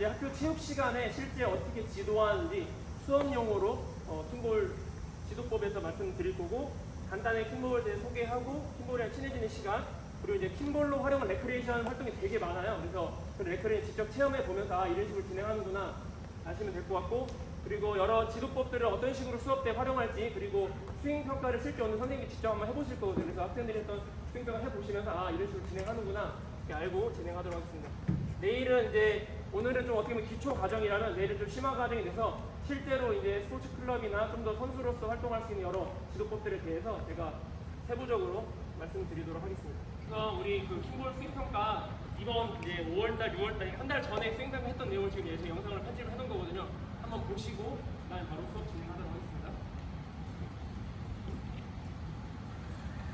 이제 학교 체육 시간에 실제 어떻게 지도하는지 수업용으로 킹볼 지도법에서 말씀드릴 거고, 간단히 킹볼에 대해 소개하고 킹볼이랑 친해지는 시간, 그리고 이제 킹볼로 활용한 레크레이션 활동이 되게 많아요. 그래서 그 레크레이션 직접 체험해 보면서 이런 식으로 진행하는구나 아시면 될 것 같고, 그리고 여러 지도법들을 어떤 식으로 수업 때 활용할지, 그리고 수행 평가를 실제 오늘 선생님이 직접 한번 해보실 거거든요. 그래서 학생들이 했던 수행 평가 해보시면서 이런 식으로 진행하는구나 이렇게 알고 진행하도록 하겠습니다. 내일은 이제 오늘은 좀 어떻게 보면 기초 과정이라면 내일은 좀 심화 과정이 돼서 실제로 이제 스포츠 클럽이나 좀 더 선수로서 활동할 수 있는 여러 지도법들에 대해서 제가 세부적으로 말씀드리도록 하겠습니다. 그래서 우리 그 킹볼 수행 평가 이번 이제 5월달, 6월달 한 달 전에 수행 평가 했던 내용을 지금 예전 영상을 편집을 해놓은 거거든요. 한번 보시고 그다음에 바로 수업 진행하도록 하겠습니다.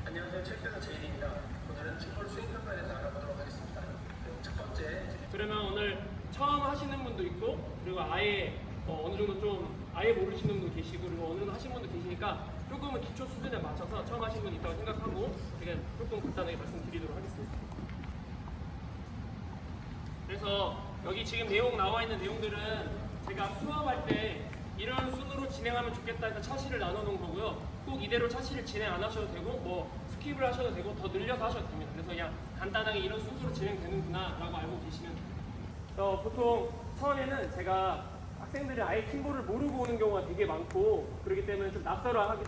안녕하세요. 체육교사 제인입니다. 오늘은 킹볼 수행 평가에 대해서 알아보도록 하겠습니다. 첫 번째. 그러면 오늘 처음 하시는 분도 있고, 그리고 아예 어느 정도 좀 아예 모르시는 분도 계시고, 그리고 어느 정도 하시는 분도 계시니까 조금은 기초 수준에 맞춰서 처음 하시는 분이 있다고 생각하고 제가 조금 간단하게 말씀드리도록 하겠습니다. 그래서 여기 지금 내용 나와 있는 내용들은 제가 수업할 때 이런 순으로 진행하면 좋겠다 해서 차시를 나눠 놓은 거고요. 꼭 이대로 차시를 진행 안 하셔도 되고, 뭐 스킵을 하셔도 되고, 더 늘려서 하셔도 됩니다. 그래서 그냥 간단하게 이런 순서로 진행되는구나 라고 알고 계시면 됩니다. 보통 처음에는 제가 학생들이 아예 킹볼을 모르고 오는 경우가 되게 많고, 그렇기 때문에 좀 낯설어요.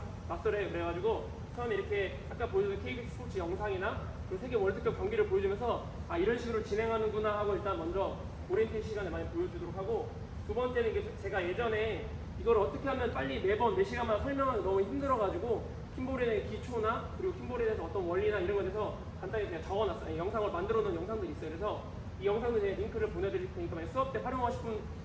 그래가지고 처음에 이렇게 아까 보여준 KBS 스포츠 영상이나 그 세계 월드컵 경기를 보여주면서 이런 식으로 진행하는구나 하고 일단 먼저 오리엔테이션 시간에 많이 보여주도록 하고, 두 번째는 이게 제가 예전에 이걸 어떻게 하면 빨리 매번 4시간만 설명하기 너무 힘들어가지고 킹볼에 대한 기초나 그리고 킹볼에 대해서 어떤 원리나 이런 것에 대해서 간단히 그냥 적어놨어요. 영상을 만들어 놓은 영상들이 있어요. 그래서 이 영상도 제가 링크를 보내드릴 테니까 만약 수업 때 활용하실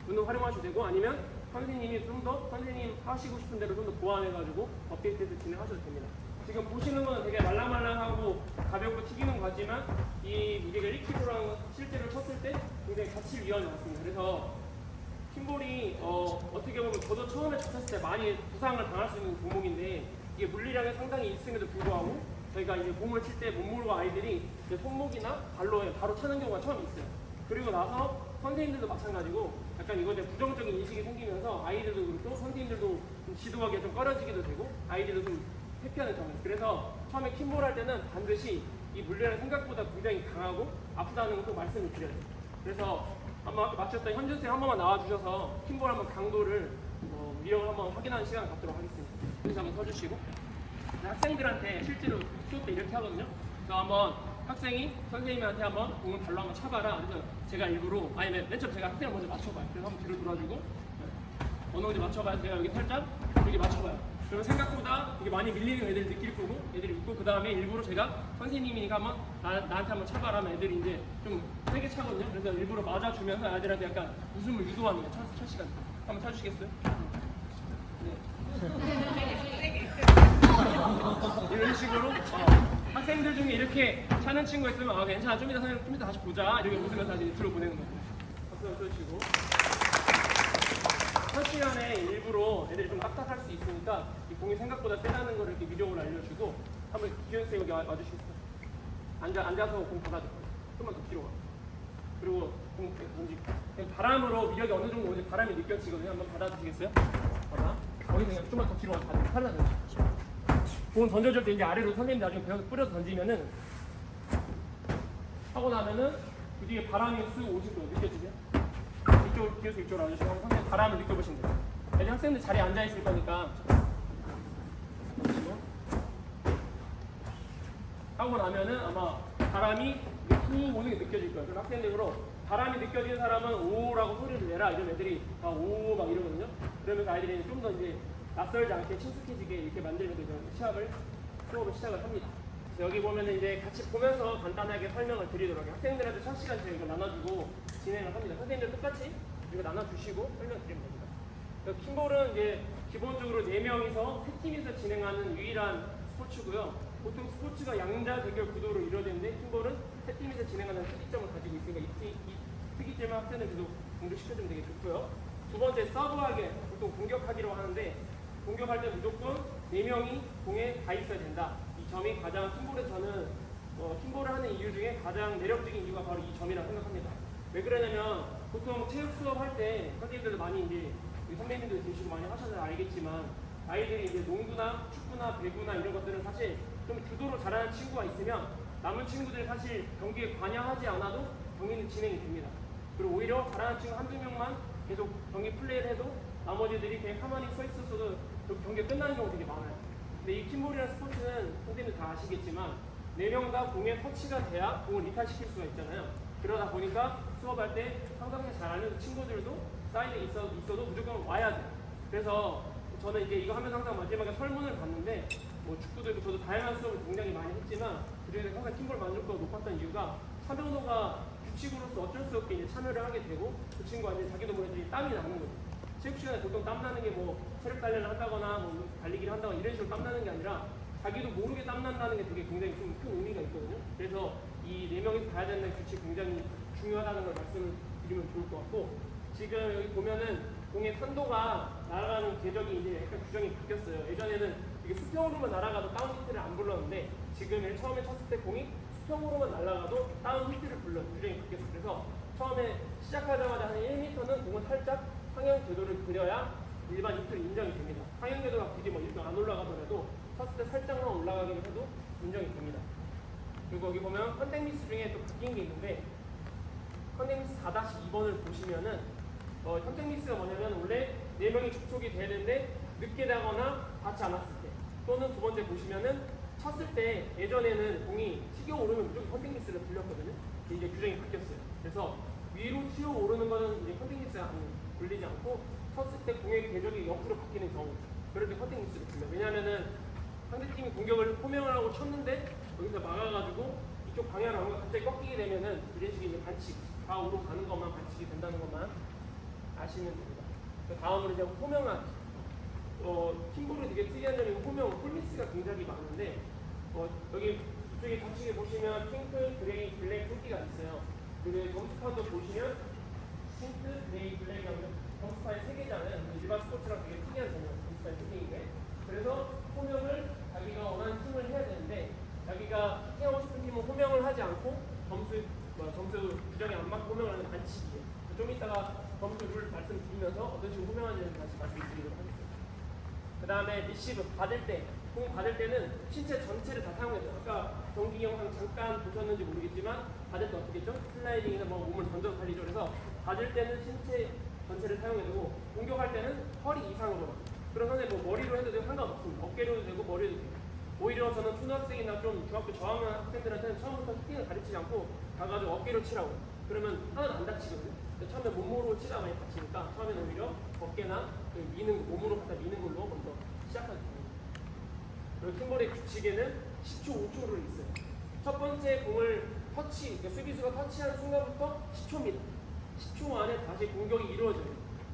분은 활용하셔도 되고, 아니면 선생님이 좀 더 선생님 하시고 싶은 대로 좀 더 보완해가지고 업데이트해서 진행하셔도 됩니다. 지금 보시는 거는 되게 말랑말랑하고 가볍고 튀기는 거 같지만 우리가 1kg랑 실제로 쳤을 때 굉장히 다칠 위험이 많습니다. 그래서 킹볼이 어떻게 보면 저도 처음에 쳤을 때 많이 부상을 당할 수 있는 종목인데, 이게 물리량이 상당히 있음에도 불구하고 저희가 이제 공을 칠 때 못 모르고 아이들이 이제 손목이나 발로 바로 차는 경우가 처음 있어요. 그리고 나서 선생님들도 마찬가지고 약간 이거에 대해 부정적인 인식이 생기면서 아이들도 그렇고 선생님들도 좀 지도하기가 좀 꺼려지기도 되고 아이들도 좀 회피하는 점이에요. 그래서 처음에 킹볼 할 때는 반드시 이 물리량이 생각보다 굉장히 강하고 아프다는 것도 말씀을 드려요. 그래서 아마 아까 마쳤던 현준쌤 한 번만 나와주셔서 킹볼 한번 강도를 위력을 한번 확인하는 시간을 갖도록 하겠습니다. 여기서 한번 서주시고, 학생들한테 실제로 수업 때 이렇게 하거든요. 그래서 한번 학생이 선생님한테 한번 공을 발로 한번 차봐라. 그래서 제가 일부러 맨 처음 제가 학생을 먼저 맞춰봐요. 그래서 한번 뒤로 돌아주고 어느 정도 맞춰봐요. 제가 여기 살짝 여기 맞춰봐요. 그러면 생각보다 되게 많이 밀리는 애들이 느낄 거고 애들이 웃고, 그 다음에 일부러 제가 선생님이니까 한번 나한테 한번 차봐라 하면 애들이 이제 좀 세게 차거든요. 그래서 일부러 맞아주면서 애들한테 약간 웃음을 유도하는 거예요. 첫 시간 한번 차주시겠어요? 네. 이런 식으로 학생들 중에 이렇게 차는 친구 있으면 괜찮아, 좀 이따 선생님 좀 이따 다시 보자 이렇게 웃으면서 다시 들어보내는 거예요. 박수 쳐주시고, 첫 시간에 일부러 애들이 좀 딱딱할 수 있으니까 이 공이 생각보다 세다는 걸 이렇게 위력으로 알려주고, 한번 기현쌤 여기 와주시겠어요? 앉아서 공 받아줄 거예요. 좀만 더 뒤로 가. 그리고 공 던지고, 바람으로 위력이 어느 정도 오는지 바람이 느껴지거든요. 한번 받아주시겠어요? 봐봐. 거기 그냥 좀만 더 뒤로 가. 팔을 던져. 공 던져줄 때 이제 아래로 선생님 나중에 배워서 뿌려서 던지면은 하고 나면은 그 뒤에 바람이 쓱 오실 거예요. 느껴지세요? 이쪽으로 기어서 이쪽으로 와주시고 선생님 바람을 느껴보시면 돼요. 애들 학생들 자리에 앉아 있을 거니까 하고 나면은 아마 바람이 훅 오는 게 느껴질 거예요. 그럼 학생들로 바람이 느껴지는 사람은 오라고 소리를 내라. 이런 애들이 다 오 막 이러거든요. 그러면서 아이들이 좀 더 이제 낯설지 않게 친숙해지게 이렇게 만들면서 수업을 시작을 합니다. 그래서 여기 보면은 이제 같이 보면서 간단하게 설명을 드리도록 해요. 학생들한테 첫 시간 저희가 나눠주고 진행을 합니다. 선생님들 똑같이 이거 나눠주시고 설명드리면 됩니다. 킹볼은 이제 기본적으로 4명이서 3팀에서 진행하는 유일한 스포츠고요. 보통 스포츠가 양자 대결 구도로 이루어지는데 킹볼은 3팀에서 진행하는 특이점을 가지고 있으니까 이 특이점을 학생들 계속 공부시켜주면 되게 좋고요. 두 번째 서브하게, 보통 공격하기로 하는데 공격할 때 무조건 4명이 공에 다 있어야 된다. 이 점이 가장 킹볼에 저는 킹볼을 하는 이유 중에 가장 매력적인 이유가 바로 이 점이라고 생각합니다. 왜 그러냐면 보통 체육 수업 할 때 선생님들도 많이 이제 우리 선배님들 계시고 많이 하셔서 알겠지만 아이들이 이제 농구나 축구나 배구나 이런 것들은 사실 좀 주도로 잘하는 친구가 있으면 남은 친구들이 사실 경기에 관여하지 않아도 경기는 진행이 됩니다. 그리고 오히려 잘하는 친구 한두 명만 계속 경기 플레이를 해도 나머지들이 그냥 가만히 서 있었어도 경기가 끝나는 경우가 되게 많아요. 근데 이 킴볼이라는 스포츠는 선생님들 다 아시겠지만 4명 다 공에 터치가 돼야 공을 이탈시킬 수가 있잖아요. 그러다 보니까 수업할 때 평상시에 잘하는 친구들도 사이드에 있어도 무조건 와야 돼요. 그래서 저는 이제 이거 하면서 항상 마지막에 설문을 봤는데 뭐 축구도 있고 저도 다양한 수업을 굉장히 많이 했지만 그중에서 항상 킴볼 만족도가 높았던 이유가 참여도가 규칙으로서 어쩔 수 없게 이제 참여를 하게 되고 그 친구가 이제 자기도 모르게 땀이 나는 거죠. 체육 시간에 보통 땀 나는 게 뭐 체력 단련을 한다거나 뭐 달리기를 한다거나 이런 식으로 땀 나는 게 아니라 자기도 모르게 땀 난다는 게 되게 굉장히 좀 큰 의미가 있거든요. 그래서 이 4명이서 가야 되는 규칙 굉장히 중요하다는 걸 말씀드리면 좋을 것 같고 지금 여기 보면은 공의 탄도가 날아가는 궤적이 이제 약간 규정이 바뀌었어요. 예전에는 이게 수평으로만 날아가도 다운 히트를 안 불렀는데 지금 처음에 쳤을 때 공이 수평으로만 날아가도 다운 히트를 불러 규정이 바뀌었어요. 그래서 처음에 시작하자마자 한 1m는 공을 살짝 상향 궤도를 그려야 일반 히트로 인정이 됩니다. 상향 궤도가 굳이 뭐 이렇게 안 올라가더라도 쳤을 때 살짝만 올라가기만 해도 인정이 됩니다. 그리고 여기 보면 컨택 미스 중에 또 바뀐 게 있는데 컨택 미스 4-2번을 보시면은 컨택 미스가 뭐냐면 원래 4명이 접촉이 되는데 늦게 나거나 닿지 않았을 때 또는 두 번째 보시면은 쳤을 때 예전에는 공이 튀겨 오르면 무조건 컨택 미스를 불렸거든요. 이제 규정이 바뀌었어요. 그래서 위로 튀어 오르는 거는 이제 컨택 미스가 불리지 않고 쳤을 때 공의 궤적이 옆으로 바뀌는 경우 그럴 때 컨택 미스를 불려요. 왜냐하면은 상대팀이 공격을 호명을 하고 쳤는데 여기서 막아가지고 이쪽 방향으로 한 거 갑자기 꺾이게 되면은 이런 식의 이제 반칙 좌우로 가는 것만 반칙이 된다는 것만 아시면 됩니다. 그 다음으로 이제 호명하기. 킴볼이 되게 특이한 점이 호명, 홀미스가 굉장히 많은데 여기 이쪽에 좌측에 보시면 핑크, 그레이, 블랙 토끼가 있어요. 그리고 점수판도 보시면 핑크, 그레이, 블랙이라고 점수판이 3개잖아요. 일반 스포츠랑 되게 특이한 점이에요. 점수판이 3개인데 그래서 호명을 자기가 원하는 팀을 해야 되는데 자기가 해하고 싶은 팀은 호명을 하지 않고 점수 규정에 안 맞고 호명을 하는 반칙이에요. 좀 이따가 점수 룰 말씀드리면서 어떤 식으로 호명하는지 다시 말씀드리도록 하겠습니다. 그 다음에 리시브 받을 때, 공 받을 때는 신체 전체를 다 사용해요. 아까 경기 영상 잠깐 보셨는지 모르겠지만 받을 때 어떻게 했죠? 슬라이딩이나 뭐 몸을 던져서 달리죠. 그래서 받을 때는 신체 전체를 사용해야 되고 공격할 때는 허리 이상으로만. 그런 선에 뭐 머리로 해도 되고 상관없습니다. 어깨로도 되고 머리로도 되고. 오히려 저는 초등학생이나 좀 중학교 저학년 학생들한테는 처음부터 슈팅을 가르치지 않고 가가지고 어깨로 치라고. 그러면 하나도 안 다치거든요. 처음에 몸으로 치다 많이 다치니까 처음에는 오히려 어깨나 몸으로 갖다 미는 걸로 먼저 시작하게 됩니다. 그리고 킴볼의 규칙에는 10초, 5초를 있어요. 첫 번째 공을 그러니까 수비수가 터치하는 순간부터 10초입니다. 10초 안에 다시 공격이 이루어져요.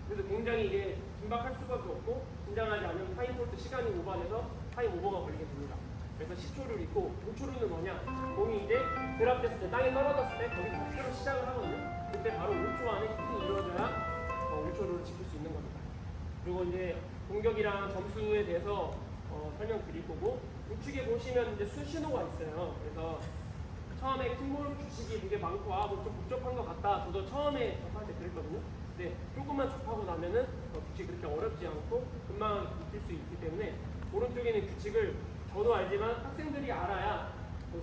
그래서 굉장히 이게 긴박할 수밖에 없고 긴장하지 않으면 타임폴트 시간이 오버돼서 타임 오버가 걸리게 됩니다. 그래서 10초를 있고 5초로는 뭐냐? 공이 이제 드랍됐을 때 땅에 떨어졌을 때 거기서 10초로 시작을 하거든요. 그때 바로 5초 안에 히팅이 이루어져야 5초를 지킬 수 있는 겁니다. 그리고 이제 공격이랑 점수에 대해서 설명드릴 거고 우측에 보시면 이제 수신호가 있어요. 그래서 처음에 킴볼 규칙이 되게 많고 좀 복잡한 것 같다. 저도 처음에 접할 때 그랬거든요. 근데 조금만 접하고 나면은 규칙이 그렇게 어렵지 않고 금방 익힐 수 있기 때문에 오른쪽에 있는 규칙을 저도 알지만 학생들이 알아야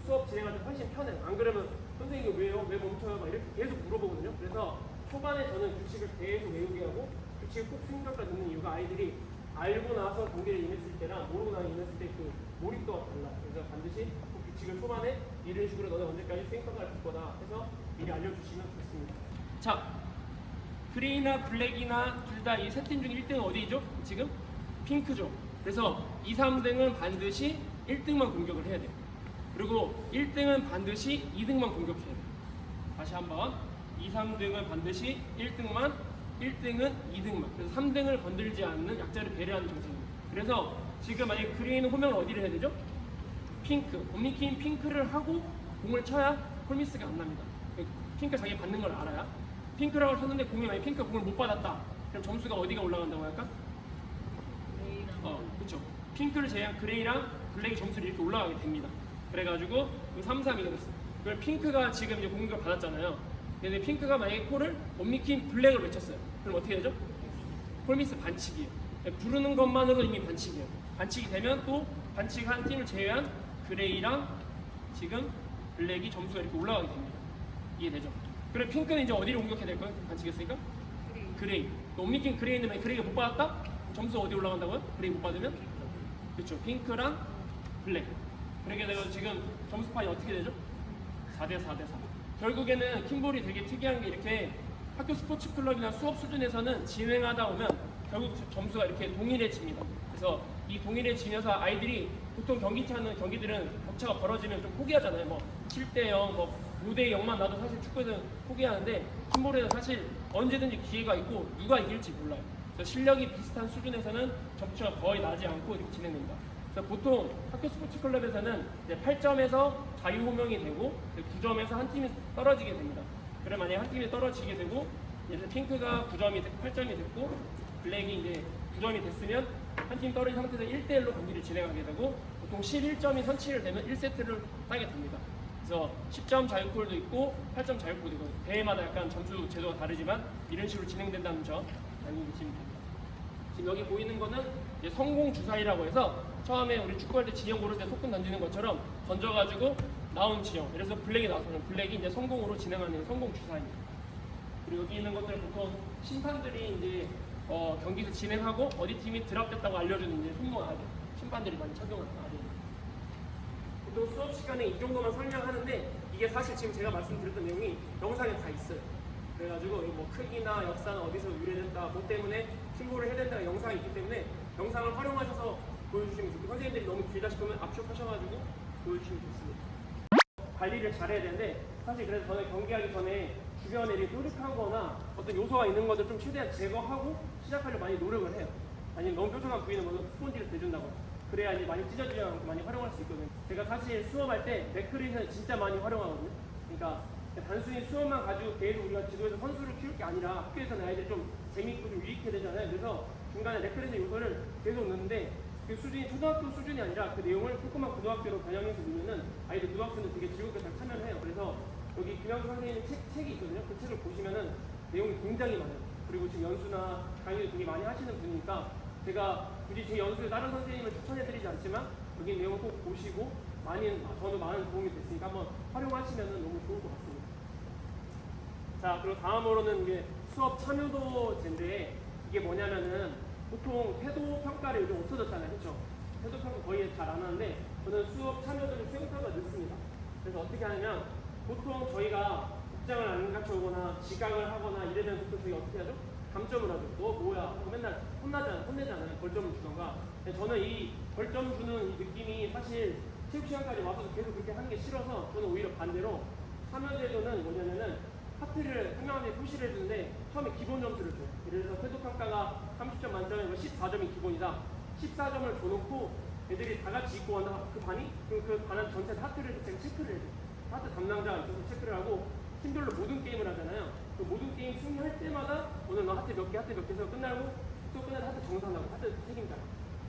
수업 진행할 때 훨씬 편해요. 안 그러면 선생님이 왜요? 왜 멈춰요? 막 이렇게 계속 물어보거든요. 그래서 초반에 저는 규칙을 계속 외우게 하고 규칙을 꼭 수행평가 넣는 이유가 아이들이 알고 나서 경기를 임했을 때랑 모르고 나서 임했을 때 그 몰입도가 달라요. 그래서 반드시 그 규칙을 초반에 이런 식으로 너는 언제까지 수행평가를 줄 거다 해서 미리 알려주시면 좋습니다. 자, 그레이나 블랙이나 둘 다 이 세 팀 중 1등은 어디죠? 지금? 핑크죠. 그래서 2, 3등은 반드시 1등만 공격을 해야 돼요. 그리고 1등은 반드시 2등만 공격해야 돼요. 다시 한번 2, 3등은 반드시 1등만 1등은 2등만 그래서 3등을 건들지 않는 약자를 배려하는 정신입니다. 그래서 지금 만약에 그레이는 호명을 어디를 해야 되죠? 핑크, 옴니킨 핑크를 하고 공을 쳐야 홀미스가 안 납니다. 핑크 자기 받는 걸 알아야 핑크라고 쳤는데 공이 만약에 핑크가 공을 못 받았다 그럼 점수가 어디가 올라간다고 할까? 그렇죠. 핑크를 제외한 그레이랑 블랙이 점수를 이렇게 올라가게 됩니다. 그래가지고 3, 3이가 됐어요. 그럼 핑크가 지금 이제 공격을 받았잖아요. 근데 핑크가 만약에 콜을 홈미킨 블랙을 외쳤어요. 그럼 어떻게 되죠? 콜미스 반칙이에요. 부르는 것만으로 이미 반칙이에요. 반칙이 되면 또 반칙한 팀을 제외한 그레이랑 지금 블랙이 점수가 이렇게 올라가게 됩니다. 이해되죠? 그럼 핑크는 이제 어디로 공격해야 될 거예요? 반칙했으니까? 그레이. 또 옴니킨 그레이인데 만약 그레이가 못 받았다? 점수 어디 올라간다고요? 그레이 못 받으면? 그렇죠. 핑크랑 블랙. 그렇게 되고 지금 점수판이 어떻게 되죠? 4대 4대 4. 결국에는 킴볼이 되게 특이한 게 이렇게 학교 스포츠 클럽이나 수업 수준에서는 진행하다 보면 결국 점수가 이렇게 동일해집니다. 그래서 이 동일해지면서 아이들이 보통 경기치 하는 경기들은 격차가 벌어지면 좀 포기하잖아요. 뭐 7대 0, 뭐 5대 0만 나도 사실 축구에서는 포기하는데 킴볼에는 사실 언제든지 기회가 있고 누가 이길지 몰라요. 그래서 실력이 비슷한 수준에서는 점수가 거의 나지 않고 이렇게 진행됩니다. 그래서 보통 학교 스포츠 클럽에서는 8점에서 자유호명이 되고 9점에서 한 팀이 떨어지게 됩니다. 그럼 만약에 한 팀이 떨어지게 되고 예를 들어 핑크가 9점이 됐고 8점이 됐고 블랙이 이제 9점이 됐으면 한 팀 떨어진 상태에서 1대1로 경기를 진행하게 되고 보통 11점이 선취를 되면 1세트를 따게 됩니다. 그래서 10점 자유골도 있고 8점 자유골도 있고 대회마다 약간 점수 제도가 다르지만 이런 식으로 진행된다는 점 알고 계시면 됩니다. 지금 여기 보이는 거는 이제 성공 주사위라고 해서 처음에 우리 축구할 때 진영 고를 때 소금 던지는 것처럼 던져가지고 나온 지형. 그래서 블랙이 나왔어요. 블랙이 이제 성공으로 진행하는 성공 주사위입니다. 그리고 여기 있는 것들은 보통 심판들이 이제 경기에서 진행하고 어디 팀이 드랍됐다고 알려주는 이제 손목 아래 심판들이 많이 착용하는 아래입니다. 보통 수업 시간에 이 정도만 설명하는데 이게 사실 지금 제가 말씀드렸던 내용이 영상에 다 있어요. 그래가지고 뭐 크기나 역사는 어디서 유래됐다, 뭐 때문에 신고를 해야 된다는 영상이 있기 때문에 영상을 활용하셔서 보여주시면 좋고 선생님들이 너무 길다 싶으면 압축하셔가지고 보여주시면 좋습니다. 관리를 잘해야 되는데 사실 그래서 저는 경기하기 전에 주변에 이렇게 뾰족하거나 어떤 요소가 있는 것들 좀 최대한 제거하고 시작하려고 많이 노력을 해요. 아니면 너무 뾰족한 부위는 뭐 스폰지를 대준다거나 그래야 이제 많이 찢어지지 않고 많이 활용할 수 있거든요. 제가 사실 수업할 때 맥크릿을 진짜 많이 활용하거든요. 그러니까 단순히 수업만 가지고 계속 우리가 지도에서 선수를 키울 게 아니라 학교에서는 아이들이 좀 재밌고 좀 유익해야 되잖아요. 그래서 중간에 맥크릿의 요소를 계속 넣는데 그 수준이 초등학교 수준이 아니라 그 내용을 조그만 고등학교로 변형해서 넣으면은 아이들 고등학생들 되게 즐겁게 잘 참여해요. 그래서 여기 김양수 선생님 책이 있거든요. 그 책을 보시면은 내용이 굉장히 많아요. 그리고 지금 연수나 강의를 되게 많이 하시는 분이니까 제가 굳이 제 연수에 다른 선생님을 추천해드리지 않지만 여기 내용을 꼭 보시고 저도 많은 도움이 됐으니까 한번 활용하시면 너무 좋을 것 같습니다. 자, 그리고 다음으로는 이게 수업 참여도제인데 이게 뭐냐면은 보통 태도 평가를 요즘 없어졌잖아요, 그렇죠? 태도 평가 거의 잘 안 하는데 저는 수업 참여도를 수행평가 넣습니다. 그래서 어떻게 하냐면 보통 저희가 복장을 안 갖춰오거나 지각을 하거나 이러면 보통 저희가 어떻게 하죠? 감점을 하죠. 너 뭐야? 하고 맨날 혼내잖아요. 벌점을 주던가. 저는 이 벌점 주는 이 느낌이 사실 체육시간까지 와서도 계속 그렇게 하는 게 싫어서 저는 오히려 반대로 참여제도는 뭐냐면은 하트를 한 명한테 표시를 해주는데 처음에 기본 점수를 줘요. 예를 들어서 태도평가가 30점 만점에 14점이 기본이다. 14점을 줘놓고 애들이 다 같이 입고 간다. 그 반이? 그럼 그 반 전체 하트를 제가 체크를 해줘요. 하트 담당자가 있어서 체크를 하고 팀별로 모든 게임을 하잖아요. 그 모든 게임 승리할 때마다 오늘 너 하트 몇 개 해서 끝나고 또 끝나서 하트 정산하고 하트 책임자.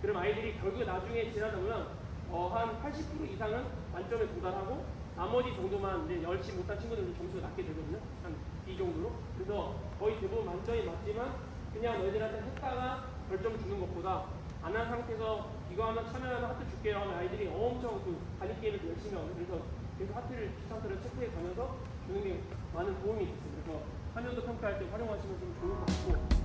그럼 아이들이 결국에 나중에 지나다 보면 한 80% 이상은 만점에 도달하고 나머지 정도만 이제 열심히 못한 친구들은 점수가 낮게 되거든요. 한 이 정도로. 그래서 거의 대부분 만점이 맞지만 그냥 너희들한테 했다가 별점 주는 것보다 안 한 상태에서 이거 하면 참여하면 하트 줄게요 하면 아이들이 엄청 그 단위 게임을 열심히 하거든요. 그래서 계속 하트를 기상들을 체크해 가면서 주는 게 많은 도움이 됐어요. 그래서 참여도 평가할 때 활용하시면 좀 좋을 것 같고